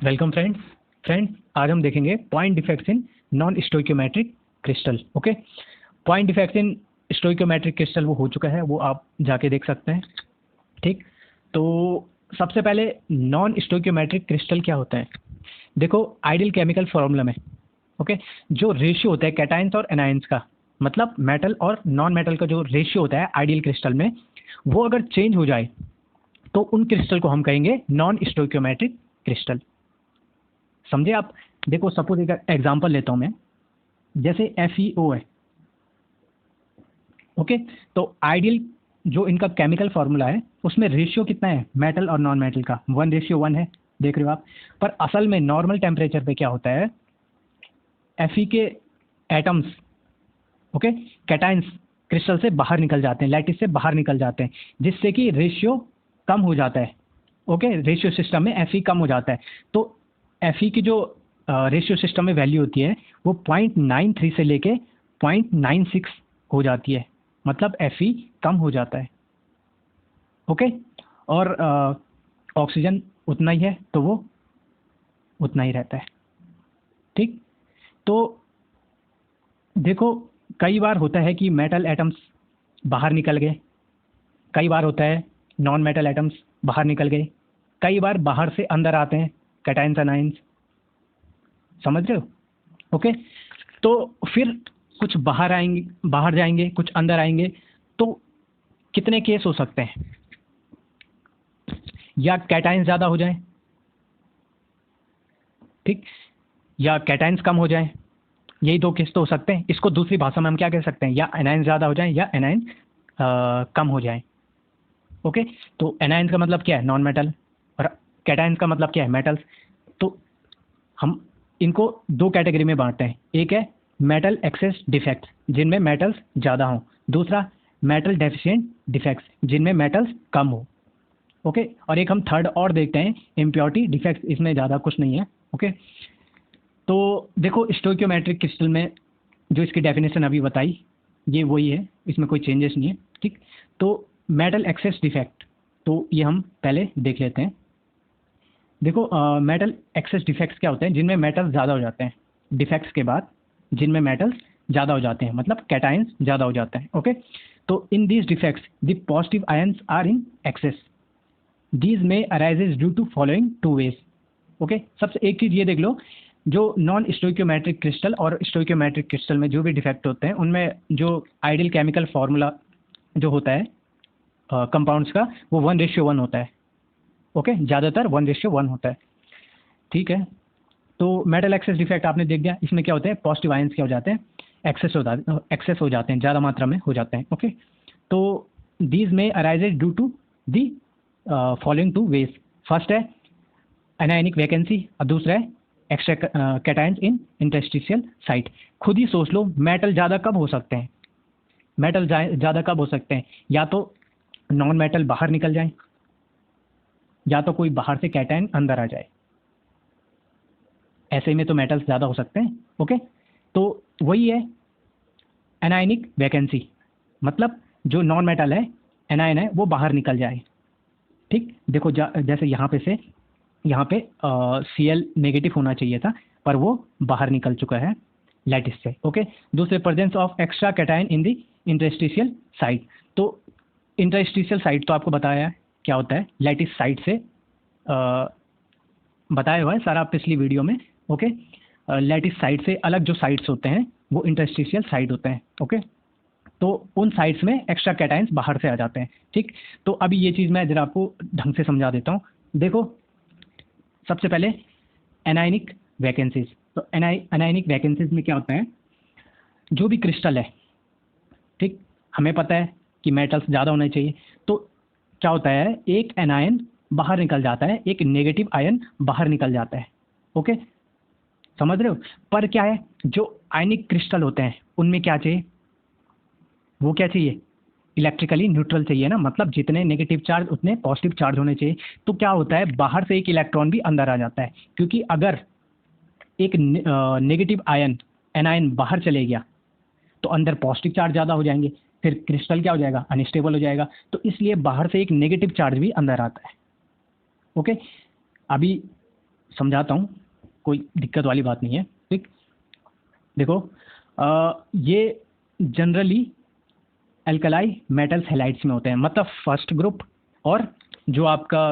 Welcome friends आज हम देखेंगे point defects in non stoichiometric crystal. Okay, point defects in stoichiometric crystal वो हो चुका है, वो आप जाके देख सकते हैं। ठीक, तो सबसे पहले नॉन स्टोइकियोमेट्रिक क्रिस्टल क्या होता है। देखो आइडियल केमिकल फॉर्मूला में ओके जो रेशियो होता है कैटायंस और एनायंस का, मतलब मेटल और नॉन मेटल का जो रेशियो होता है आइडियल क्रिस्टल में, वो अगर चेंज हो जाए तो उन क्रिस्टल को हम कहेंगे नॉन स्टोइकियोमेट्रिक क्रिस्टल। समझे आप। देखो सपोज एक एग्जांपल लेता हूं मैं, जैसे FeO है। ओके, तो आइडियल जो इनका केमिकल फार्मूला है उसमें रेशियो कितना है मेटल और नॉन मेटल का, 1:1 है, देख रहे हो आप। पर असल में नॉर्मल टेम्परेचर पे क्या होता है, Fe के एटम्स ओके कैटायंस क्रिस्टल से बाहर निकल जाते हैं, लैटिस से बाहर निकल जाते हैं, जिससे कि रेशियो कम हो जाता है। ओके, रेशियो सिस्टम में Fe कम हो जाता है। तो Fe की जो रेशियो सिस्टम में वैल्यू होती है वो 0.93 से लेके 0.96 हो जाती है, मतलब Fe कम हो जाता है। ओके, और ऑक्सीजन उतना ही है तो वो उतना ही रहता है। ठीक, तो देखो कई बार होता है कि मेटल एटम्स बाहर निकल गए, कई बार होता है नॉन मेटल एटम्स बाहर निकल गए, कई बार बाहर से अंदर आते हैं कैटायंस एनायंस, समझ रहे हो। ओके, तो फिर कुछ बाहर आएंगे, बाहर जाएंगे, कुछ अंदर आएंगे, तो कितने केस हो सकते हैं, या कैटायंस ज़्यादा हो जाए, ठीक, या कैटायंस कम हो जाए, यही दो केस तो हो सकते हैं। इसको दूसरी भाषा में हम क्या कह सकते हैं, या एनायंस ज़्यादा हो जाए या एनायंस कम हो जाए। ओके, तो एनायंस का मतलब क्या है, नॉन मेटल, और कैटायंस का मतलब क्या है, मेटल्स। तो हम इनको दो कैटेगरी में बांटते हैं, एक है मेटल एक्सेस डिफेक्ट्स जिनमें मेटल्स ज़्यादा हों, दूसरा मेटल डेफिशिएंट डिफेक्ट्स जिनमें मेटल्स कम हो। ओके, और एक हम थर्ड और देखते हैं इम्प्योरिटी डिफेक्ट्स, इसमें ज़्यादा कुछ नहीं है। ओके, तो देखो स्टोइकियोमेट्रिक क्रिस्टल में जो इसकी डेफिनेशन अभी बताई ये वही है, इसमें कोई चेंजेस नहीं है। ठीक, तो मेटल एक्सेस डिफेक्ट, तो ये हम पहले देख लेते हैं। देखो मेटल एक्सेस डिफेक्ट्स क्या होते हैं, जिनमें मेटल्स ज़्यादा हो जाते हैं, डिफेक्ट्स के बाद जिनमें मेटल्स ज़्यादा हो जाते हैं, मतलब कैटायंस ज़्यादा हो जाते हैं। ओके, तो in these defects the positive ions are in excess, these में arises due to following two ways. Okay, सबसे एक चीज़ ये देख लो, जो नॉन स्टोइकियोमेट्रिक क्रिस्टल और स्टोइकियोमेट्रिक क्रिस्टल में जो भी डिफेक्ट होते हैं उनमें जो आइडियल केमिकल फार्मूला जो होता है कंपाउंड्स का, वो 1:1 होता है। ओके, ज़्यादातर 1:1 होता है। ठीक है, तो मेटल एक्सेस डिफेक्ट आपने देख दिया, इसमें क्या होता है, पॉजिटिव आयंस क्या हो जाते हैं, एक्सेस हो जाते हैं, ज़्यादा मात्रा में हो जाते हैं। ओके, तो दीज में arises due to the following two ways, first है एनायनिक वैकेंसी और दूसरा है extra cations in interstitial site. खुद ही सोच लो मेटल ज़्यादा कब हो सकते हैं, मेटल ज़्यादा कब हो सकते हैं, या तो नॉन मेटल बाहर निकल जाए, या तो कोई बाहर से कैटायन अंदर आ जाए, ऐसे में तो मेटल्स ज़्यादा हो सकते हैं। ओके, तो वही है एनायनिक वैकेंसी, मतलब जो नॉन मेटल है एनायन है वो बाहर निकल जाए। ठीक, देखो जैसे यहाँ पे से यहाँ पे Cl नेगेटिव होना चाहिए था, पर वो बाहर निकल चुका है लैटिस से। ओके, दूसरे presence of extra cation in the interstitial site. तो इंटरस्टिशियल साइट तो आपको बताया क्या होता है, लैटिस साइट से बताया हुआ है सारा पिछली वीडियो में। ओके, लैटिस साइट से अलग जो साइट्स होते हैं वो इंटरस्टिशियल साइट होते हैं। ओके, तो उन साइट्स में एक्स्ट्रा कैटायंस बाहर से आ जाते हैं। ठीक, तो अभी ये चीज़ मैं जरा आपको ढंग से समझा देता हूँ। देखो सबसे पहले एनायनिक वैकेंसीज, तो एनायनिक वैकेंसीज में क्या होता है, जो भी क्रिस्टल है, ठीक, हमें पता है कि मेटल्स ज़्यादा होने चाहिए, तो क्या होता है, एक एनायन बाहर निकल जाता है, एक नेगेटिव आयन बाहर निकल जाता है। ओके, समझ रहे हो। पर क्या है, जो आयनिक क्रिस्टल होते हैं उनमें क्या चाहिए, वो क्या चाहिए, इलेक्ट्रिकली न्यूट्रल चाहिए ना, मतलब जितने नेगेटिव चार्ज उतने पॉजिटिव चार्ज होने चाहिए। तो क्या होता है, बाहर से एक इलेक्ट्रॉन भी अंदर आ जाता है, क्योंकि अगर एक नेगेटिव आयन एनायन बाहर चले गया तो अंदर पॉजिटिव चार्ज ज़्यादा हो जाएंगे, फिर क्रिस्टल क्या हो जाएगा, अनस्टेबल हो जाएगा। तो इसलिए बाहर से एक नेगेटिव चार्ज भी अंदर आता है। ओके, अभी समझाता हूँ, कोई दिक्कत वाली बात नहीं है। ठीक, देखो ये जनरली एल्कलाई मेटल्स हैलाइड्स में होते हैं, मतलब फर्स्ट ग्रुप और जो आपका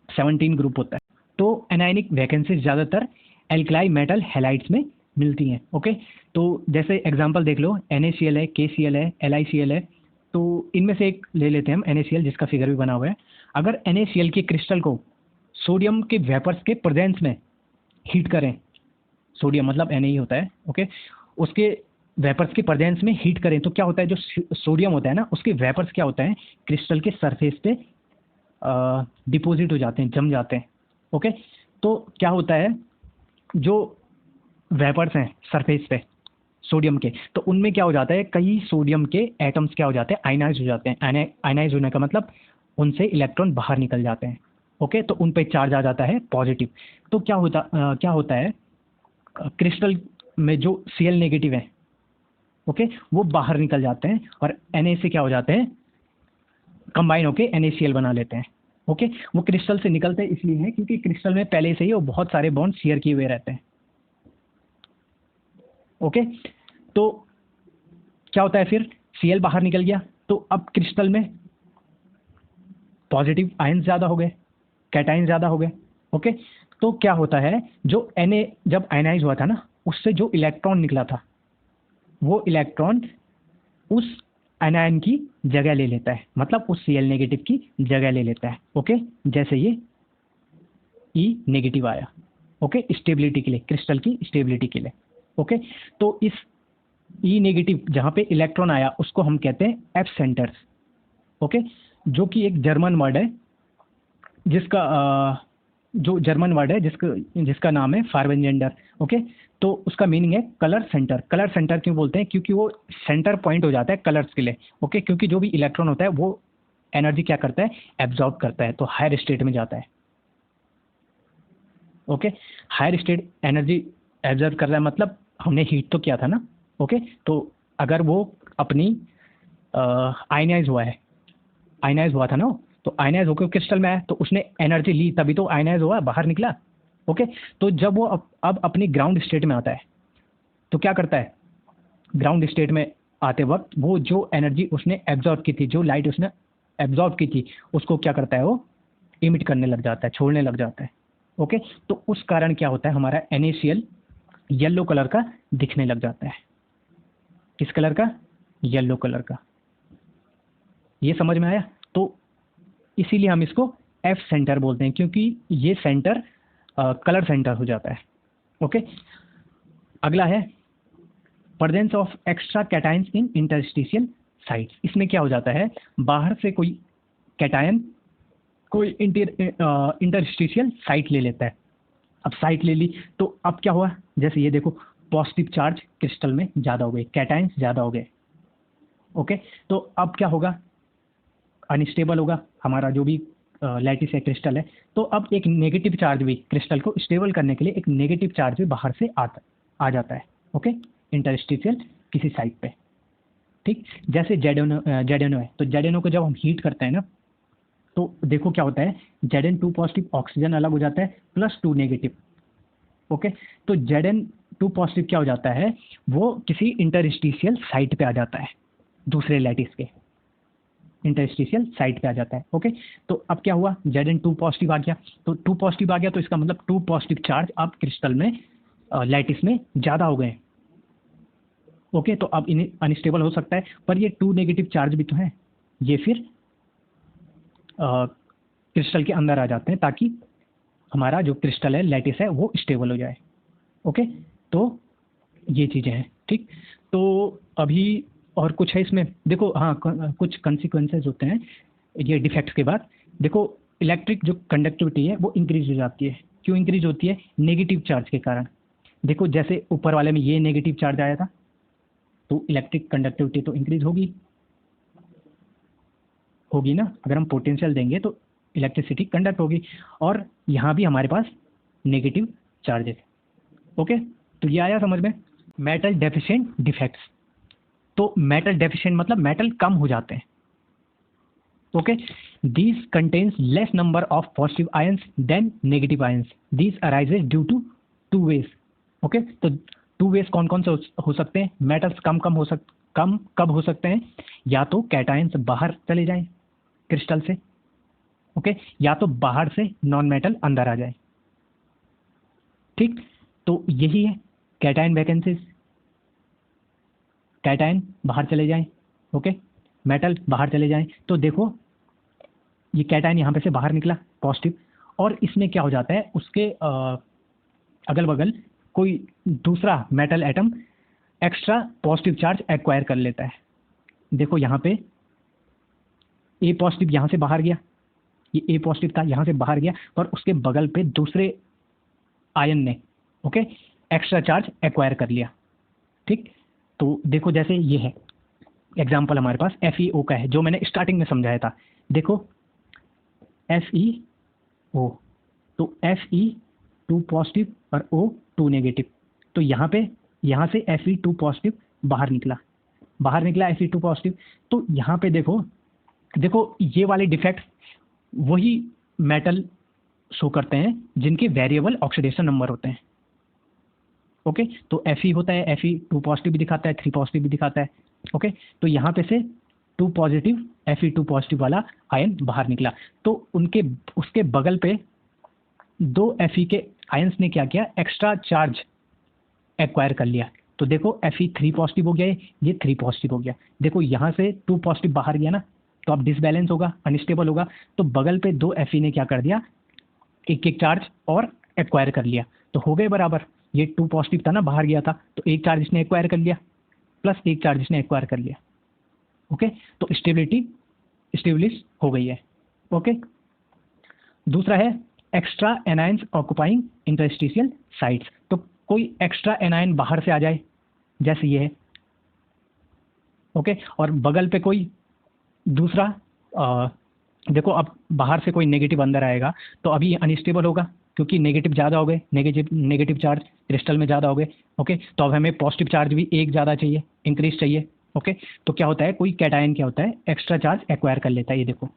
17 ग्रुप होता है। तो एनायनिक वैकेंसीज ज़्यादातर एल्कलाई मेटल हैलाइड्स में मिलती हैं। ओके, तो जैसे एग्जांपल देख लो, NaCl है, KCl है, LiCl है। तो इनमें से एक ले लेते हैं हम, NaCl, जिसका फिगर भी बना हुआ है। अगर NaCl के क्रिस्टल को सोडियम के वेपर्स के प्रेजेंस में हीट करें, सोडियम मतलब Na होता है, ओके, उसके वेपर्स के प्रेजेंस में हीट करें तो क्या होता है, जो सोडियम होता है ना, उसके वेपर्स क्या होता है, क्रिस्टल के सरफेस पे डिपॉजिट हो जाते हैं, जम जाते हैं। ओके, तो क्या होता है, जो वेपर्स हैं सरफेस पे सोडियम के, तो उनमें क्या हो जाता है, कई सोडियम के एटम्स क्या हो जाते हैं, आयनाइज हो जाते हैं। आयनाइज होने का मतलब उनसे इलेक्ट्रॉन बाहर निकल जाते हैं। ओके, तो उन पे चार्ज आ जाता है पॉजिटिव। तो क्या होता है, क्रिस्टल में जो Cl नेगेटिव है, ओके, वो बाहर निकल जाते हैं और Na से क्या हो जाते हैं, कंबाइन होके NaCl बना लेते हैं। ओके, वो क्रिस्टल से निकलते इसलिए हैं क्योंकि क्रिस्टल में पहले से ही वो बहुत सारे बॉन्ड शेयर किए हुए रहते हैं। ओके, तो क्या होता है फिर, Cl बाहर निकल गया तो अब क्रिस्टल में पॉजिटिव आयन ज़्यादा हो गए, कैटायन ज़्यादा हो गए। ओके, तो क्या होता है, जो Na जब आयनाइज हुआ था ना, उससे जो इलेक्ट्रॉन निकला था, वो इलेक्ट्रॉन उस एनायन की जगह ले लेता है, मतलब उस Cl नेगेटिव की जगह ले लेता है। ओके, जैसे ये E नेगेटिव आया, ओके, स्टेबिलिटी के लिए, क्रिस्टल की स्टेबिलिटी के लिए। ओके, तो इस E नेगेटिव जहाँ पे इलेक्ट्रॉन आया उसको हम कहते हैं F सेंटर्स। ओके, जो कि एक जर्मन वर्ड है, जिसका जो जर्मन वर्ड है जिसका नाम है फार्वेंजेंडर। ओके, तो उसका मीनिंग है कलर सेंटर। कलर सेंटर क्यों बोलते हैं, क्योंकि वो सेंटर पॉइंट हो जाता है कलर्स के लिए। ओके, क्योंकि जो भी इलेक्ट्रॉन होता है वो एनर्जी क्या करता है, एब्जॉर्ब करता है, तो हायर स्टेट में जाता है। Okay, higher state energy absorb कर रहा है, मतलब हमने हीट तो किया था ना। ओके, तो अगर वो अपनी आयनाइज हुआ था ना, तो आयनाइज होकर क्रिस्टल में आया तो उसने एनर्जी ली, तभी तो आयनाइज हुआ, बाहर निकला। ओके, तो जब वो अब अपनी ग्राउंड स्टेट में आता है तो क्या करता है, ग्राउंड स्टेट में आते वक्त वो जो एनर्जी उसने एब्जॉर्ब की थी, जो लाइट उसने एब्जॉर्ब की थी, उसको क्या करता है, वो इमिट करने लग जाता है, छोड़ने लग जाता है। ओके, तो उस कारण क्या होता है, हमारा NaCl येलो कलर का दिखने लग जाता है। किस कलर का, येलो कलर का। ये समझ में आया? तो इसीलिए हम इसको F सेंटर बोलते हैं, क्योंकि ये सेंटर कलर सेंटर हो जाता है। ओके, अगला है presence of extra cations in interstitial sites. इसमें क्या हो जाता है, बाहर से कोई कैटायन कोई इंटरस्टिशियल साइट ले लेता है। अब साइट ले ली तो अब क्या हुआ, जैसे ये देखो, पॉजिटिव चार्ज क्रिस्टल में ज़्यादा हो गए, कैटायंस ज़्यादा हो गए। ओके, तो अब क्या होगा, अनस्टेबल होगा हमारा जो भी लैटिस है, क्रिस्टल है। तो अब एक नेगेटिव चार्ज भी, क्रिस्टल को स्टेबल करने के लिए एक नेगेटिव चार्ज भी बाहर से आ जाता है। ओके, इंटरस्टिशियल किसी साइट पे। ठीक, जैसे जेडेनो है, तो जेडेनो को जब हम हीट करते हैं ना, तो देखो क्या होता है, Zn2 पॉजिटिव ऑक्सीजन अलग हो जाता है +2 नेगेटिव। ओके, तो Zn2 पॉजिटिव क्या हो जाता है, वो किसी इंटरस्टिशियल साइट पे आ जाता है, दूसरे लैटिस के इंटरस्टिशियल साइट पे आ जाता है। ओके, तो अब क्या हुआ, Zn2 पॉजिटिव आ गया, तो 2 पॉजिटिव आ गया, तो इसका मतलब 2 पॉजिटिव चार्ज अब क्रिस्टल में लैटिस में ज़्यादा हो गए। ओके, तो अब इन्हें अनस्टेबल हो सकता है, पर ये 2 नेगेटिव चार्ज भी तो है, ये फिर क्रिस्टल के अंदर आ जाते हैं, ताकि हमारा जो क्रिस्टल है, लैटिस है, वो स्टेबल हो जाए। ओके, तो ये चीज़ें हैं। ठीक, तो अभी और कुछ है इसमें, देखो, हाँ, कुछ कंसिक्वेंसेज होते हैं ये डिफेक्ट्स के बाद। देखो, इलेक्ट्रिक जो कंडक्टिविटी है वो इंक्रीज हो जाती है। क्यों इंक्रीज होती है, नेगेटिव चार्ज के कारण। देखो, जैसे ऊपर वाले में ये नेगेटिव चार्ज आया था, तो इलेक्ट्रिक कंडक्टिविटी तो इंक्रीज होगी ना। अगर हम पोटेंशियल देंगे तो इलेक्ट्रिसिटी कंडक्ट होगी, और यहाँ भी हमारे पास नेगेटिव चार्जेस। ओके, तो ये आया समझ में। मेटल डेफिशिएंट डिफेक्ट्स, तो मेटल डेफिशिएंट मतलब मेटल कम हो जाते हैं। Okay, These contains less number of positive ions than negative ions. These arises due to two ways. Okay, तो टू वेज कौन कौन से हो सकते हैं? मेटल्स कम कब हो सकते हैं? या तो कैटायंस बाहर चले जाएं क्रिस्टल से, ओके, या तो बाहर से नॉन मेटल अंदर आ जाए। ठीक, तो यही है कैटायन वैकेंसीज। कैटायन बाहर चले जाएं, ओके, मेटल बाहर चले जाएं। तो देखो ये कैटायन यहाँ पे से बाहर निकला पॉजिटिव, और इसमें क्या हो जाता है, उसके अगल बगल कोई दूसरा metal atom extra positive charge acquire कर लेता है। देखो यहाँ पे ए पॉजिटिव यहाँ से बाहर गया, ये ए पॉजिटिव था यहाँ से बाहर गया, पर उसके बगल पे दूसरे आयन ने, ओके, एक्स्ट्रा चार्ज एक्वायर कर लिया। ठीक, तो देखो जैसे ये है एग्जाम्पल हमारे पास FeO का है, जो मैंने स्टार्टिंग में समझाया था। देखो FeO, तो Fe2 पॉजिटिव और O2 नेगेटिव। तो यहाँ से Fe2 पॉजिटिव बाहर निकला Fe2 पॉजिटिव। तो यहाँ पे देखो ये वाले डिफेक्ट्स वही मेटल शो करते हैं जिनके वेरिएबल ऑक्सीडेशन नंबर होते हैं। ओके, तो Fe होता है, Fe2 पॉजिटिव भी दिखाता है, 3 पॉजिटिव भी दिखाता है। ओके, तो यहाँ पे से 2 पॉजिटिव Fe2 पॉजिटिव वाला आयन बाहर निकला। तो उसके बगल पे 2 Fe के आयंस ने क्या किया, एक्स्ट्रा चार्ज एक्वायर कर लिया। तो देखो Fe3 पॉजिटिव हो गया, ये 3 पॉजिटिव हो गया। देखो यहाँ से 2 पॉजिटिव बाहर गया ना, तो अब डिसबैलेंस होगा, अनस्टेबल होगा। तो बगल पे 2 Fe ने क्या कर दिया, एक चार्ज और एक्वायर कर लिया, तो हो गए बराबर। ये 2 पॉजिटिव था ना, बाहर गया था, तो एक चार्ज इसने एक्वायर कर लिया प्लस एक चार्ज इसने एक्वायर कर लिया। ओके, तो स्टेबिलिटी स्टेब्लिश हो गई है। ओके, दूसरा है extra anions occupying interstitial sites. तो कोई एक्स्ट्रा एनायन बाहर से आ जाए, जैसे ये है, ओके, और बगल पे कोई दूसरा देखो अब बाहर से कोई नेगेटिव अंदर आएगा, तो अभी अनस्टेबल होगा क्योंकि नेगेटिव ज़्यादा हो गए, नेगेटिव चार्ज क्रिस्टल में ज़्यादा हो गए। ओके, तो अब हमें पॉजिटिव चार्ज भी एक ज़्यादा चाहिए, इंक्रीज चाहिए। ओके, तो क्या होता है, कोई कैटायन क्या होता है, एक्स्ट्रा चार्ज एक्वायर कर लेता है। ये देखो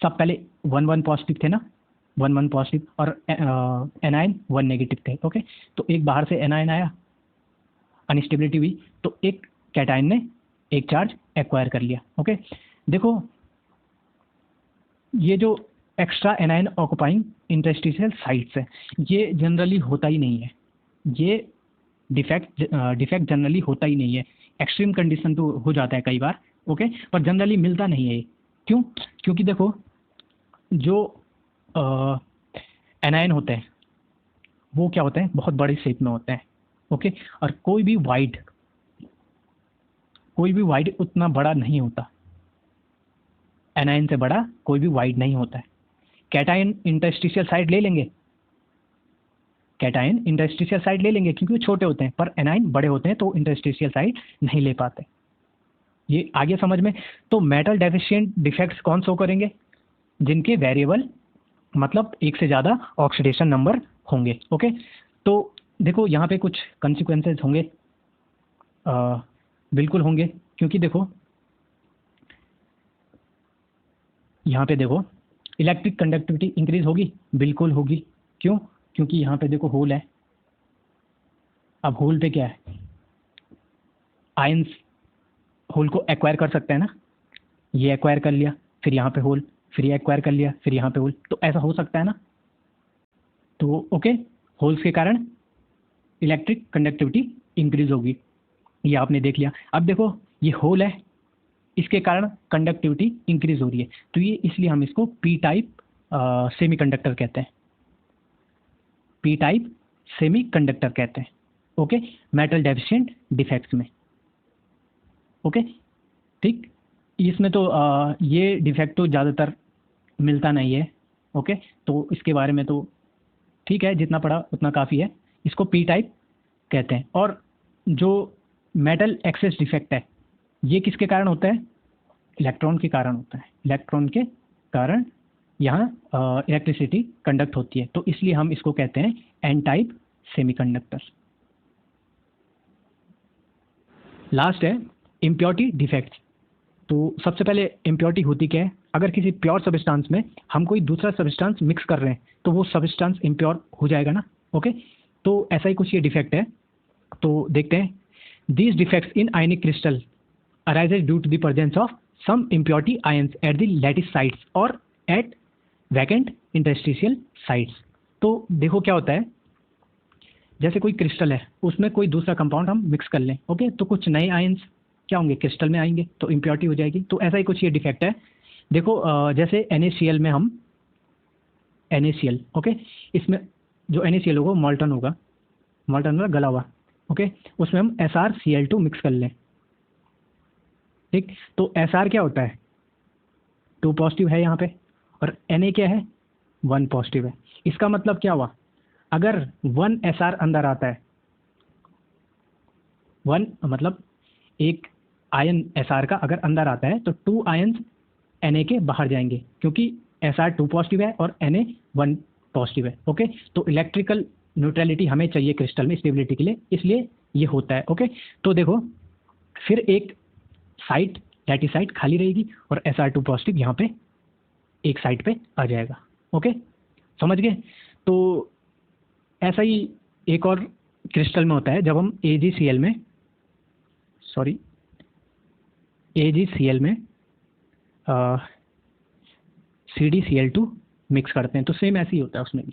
सब पहले 1 पॉजिटिव थे ना, 1 पॉजिटिव, और एनायन 1 नेगेटिव थे। ओके, तो एक बाहर से एनायन आया, अनस्टेबिलिटी हुई, तो एक कैटायन ने एक चार्ज एक्वायर कर लिया। ओके, देखो ये जो extra anion occupying interstitial sites है, ये जनरली होता ही नहीं है। ये डिफेक्ट जनरली होता ही नहीं है। एक्सट्रीम कंडीशन तो हो जाता है कई बार, ओके, पर जनरली मिलता नहीं है ये। क्यों? क्योंकि देखो जो एनायन होते हैं वो क्या होते हैं, बहुत बड़े शेप में होते हैं। ओके, और कोई भी वाइड उतना बड़ा नहीं होता, एनायन से बड़ा कोई भी वाइड नहीं होता है। कैटायन इंटरस्टिशियल साइड ले लेंगे, क्योंकि वो छोटे होते हैं, पर एनायन बड़े होते हैं तो इंटरस्टिशियल साइड नहीं ले पाते। ये आगे समझ में। तो मेटल डेफिशिएंट डिफेक्ट्स कौन शो करेंगे, जिनके वेरिएबल मतलब एक से ज़्यादा ऑक्सीडेशन नंबर होंगे। ओके, तो देखो यहाँ पे कुछ कंसिक्वेंसेज होंगे, बिल्कुल होंगे, क्योंकि देखो यहाँ पे देखो इलेक्ट्रिक कंडक्टिविटी इंक्रीज होगी, बिल्कुल होगी। क्यों? क्योंकि यहाँ पे देखो होल है। अब होल पे क्या है, आयंस होल को एक्वायर कर सकते हैं ना, ये एक्वायर कर लिया, फिर यहाँ पे होल, फिर ये एक्वायर कर लिया, फिर यहाँ पे होल, तो ऐसा हो सकता है ना। तो ओके, होल्स के कारण इलेक्ट्रिक कंडक्टिविटी इंक्रीज होगी, ये आपने देख लिया। अब देखो ये होल है, इसके कारण कंडक्टिविटी इंक्रीज हो रही है, तो ये इसलिए हम इसको पी टाइप सेमीकंडक्टर कहते हैं, पी टाइप सेमीकंडक्टर कहते हैं। ओके, मेटल डेफिशिएंट डिफेक्ट्स में। ओके, ठीक, इसमें तो ये डिफेक्ट तो ज़्यादातर मिलता नहीं है। ओके, तो इसके बारे में तो ठीक है, जितना पढ़ा उतना काफ़ी है। इसको पी टाइप कहते हैं। और जो मेटल एक्सेस डिफेक्ट है, ये किसके कारण होता है, इलेक्ट्रॉन के कारण होता है। इलेक्ट्रॉन के कारण यहाँ इलेक्ट्रिसिटी कंडक्ट होती है, तो इसलिए हम इसको कहते हैं एन टाइप सेमीकंडक्टर। लास्ट है इम्प्योरिटी डिफेक्ट्स। तो सबसे पहले इम्प्योरिटी होती क्या है, अगर किसी प्योर सब्सटेंस में हम कोई दूसरा सब्सटेंस मिक्स कर रहे हैं तो वो सब्सटेंस इम्प्योर हो जाएगा ना। ओके, तो ऐसा ही कुछ ये डिफेक्ट है। तो देखते हैं, these defects in ionic crystal arises due to the presence of some impurity ions at the lattice sites और एट वैकेंट इंटरस्टिशियल साइट्स। तो देखो क्या होता है, जैसे कोई क्रिस्टल है उसमें कोई दूसरा कंपाउंड हम मिक्स कर लें, ओके, तो कुछ नए आयंस क्या होंगे, क्रिस्टल में आएंगे, तो इम्प्योरिटी हो जाएगी। तो ऐसा ही कुछ ये डिफेक्ट है। देखो जैसे NaCl में हम NaCl, ओके, इसमें जो NaCl होगा मॉल्टन होगा, मॉल्टन मतलब गला हुआ, ओके, उसमें हम SrCl2 मिक्स कर लें, ठीक। तो Sr क्या होता है, 2 पॉजिटिव है यहाँ पे, और Na क्या है, 1 पॉजिटिव है। इसका मतलब क्या हुआ, अगर 1 Sr अंदर आता है, 1 मतलब एक आयन Sr का अगर अंदर आता है तो 2 आयन्स Na के बाहर जाएंगे, क्योंकि Sr 2 पॉजिटिव है और Na 1 पॉजिटिव है। ओके, तो इलेक्ट्रिकल न्यूट्रलिटी हमें चाहिए क्रिस्टल में स्टेबिलिटी के लिए, इसलिए ये होता है। ओके, तो देखो फिर एक साइट लैटिस साइट खाली रहेगी और Sr2 पॉजिटिव यहाँ पे एक साइड पे आ जाएगा। ओके, समझ गए। तो ऐसा ही एक और क्रिस्टल में होता है, जब हम AgCl में CdCl2 मिक्स करते हैं तो सेम ऐसे ही होता है उसमें भी।